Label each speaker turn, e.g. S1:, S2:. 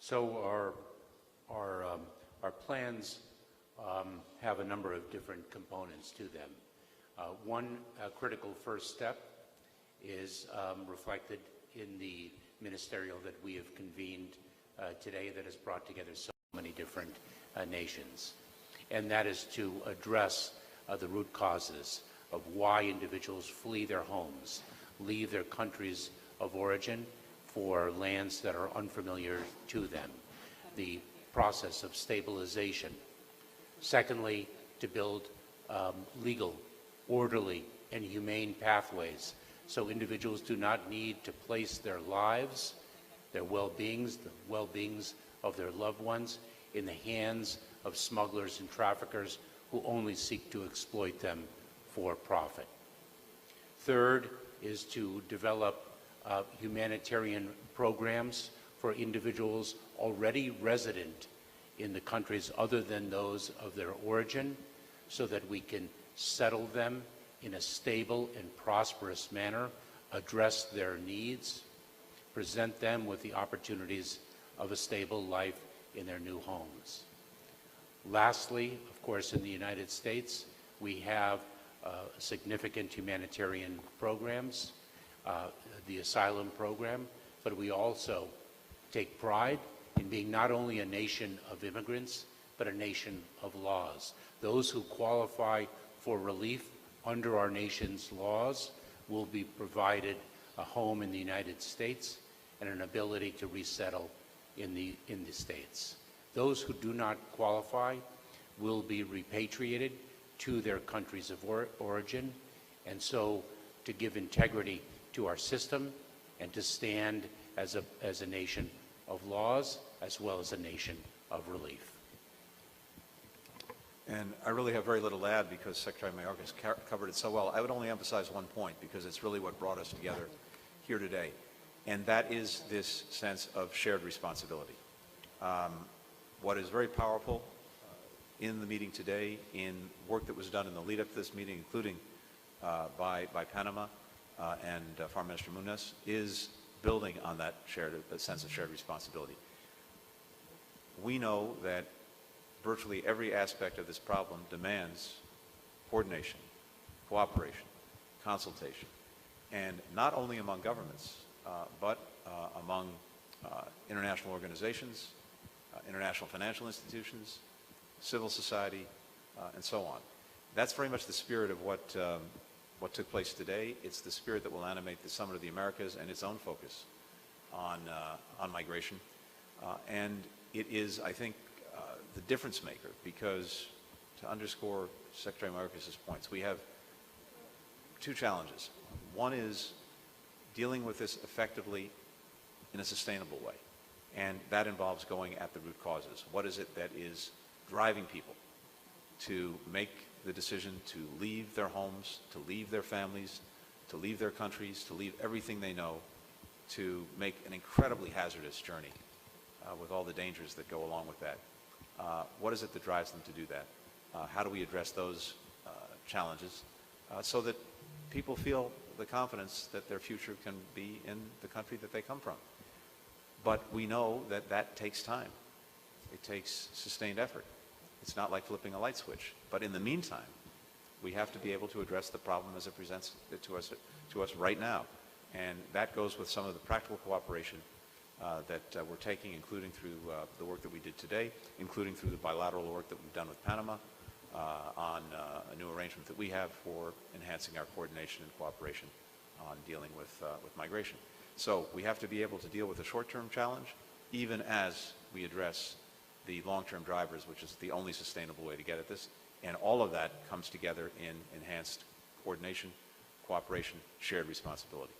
S1: So our plans have a number of different components to them. One critical first step is reflected in the ministerial that we have convened today that has brought together so many different nations. And that is to address the root causes of why individuals flee their homes, leave their countries of origin for lands that are unfamiliar to them, the process of stabilization. Secondly, to build legal, orderly, and humane pathways so individuals do not need to place their lives, their well-beings, the well-beings of their loved ones in the hands of smugglers and traffickers who only seek to exploit them for profit. Third is to develop humanitarian programs for individuals already resident in the countries other than those of their origin, so that we can settle them in a stable and prosperous manner, address their needs, present them with the opportunities of a stable life in their new homes. Lastly, of course, in the United States, we have significant humanitarian programs, the asylum program, but we also take pride in being not only a nation of immigrants, but a nation of laws. Those who qualify for relief under our nation's laws will be provided a home in the United States and an ability to resettle in the States. Those who do not qualify will be repatriated to their countries of origin, and so to give integrity to our system and to stand as a nation of laws as well as a nation of relief.
S2: And I really have very little to add because Secretary Mayorkas covered it so well. I would only emphasize one point because it's really what brought us together here today, and that is this sense of shared responsibility. What is very powerful in the meeting today, in work that was done in the lead-up to this meeting, including by Panama and Foreign Minister Muniz, is building on that sense of shared responsibility. We know that virtually every aspect of this problem demands coordination, cooperation, consultation, and not only among governments, but among international organizations, international financial institutions, civil society, and so on. That's very much the spirit of what took place today. It's the spirit that will animate the Summit of the Americas and its own focus on migration. And it is, I think, the difference maker, because to underscore Secretary Mayorkas' points, we have two challenges. One is dealing with this effectively in a sustainable way, and that involves going at the root causes. What is it that is driving people to make the decision to leave their homes, to leave their families, to leave their countries, to leave everything they know, to make an incredibly hazardous journey with all the dangers that go along with that? What is it that drives them to do that? How do we address those challenges so that people feel the confidence that their future can be in the country that they come from? But we know that that takes time. It takes sustained effort. It's not like flipping a light switch. But in the meantime, we have to be able to address the problem as it presents it to us right now. And that goes with some of the practical cooperation that we're taking, including through the work that we did today, including through the bilateral work that we've done with Panama on a new arrangement that we have for enhancing our coordination and cooperation on dealing with migration. So we have to be able to deal with the short-term challenge, even as we address the long-term drivers, which is the only sustainable way to get at this. And all of that comes together in enhanced coordination, cooperation, shared responsibility.